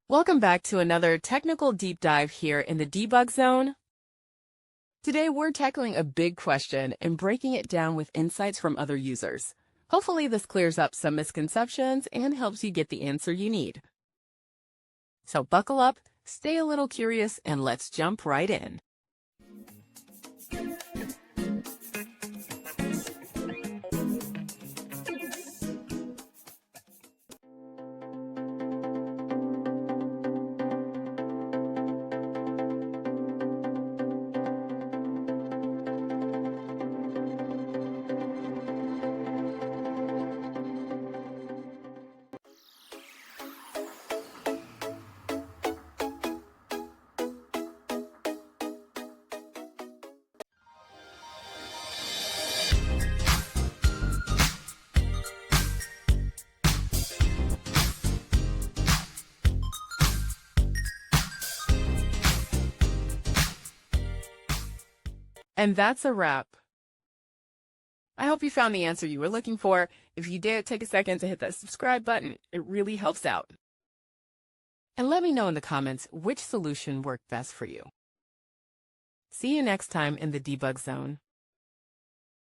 Welcome back to another technical deep dive here in the debug zone. Today we're tackling a big question and breaking it down with insights from other users. Hopefully this clears up some misconceptions and helps you get the answer you need. So buckle up, stay a little curious, and let's jump right in. And that's a wrap. I hope you found the answer you were looking for. If you did, take a second to hit that subscribe button. It really helps out. And let me know in the comments which solution worked best for you. See you next time in the debug zone.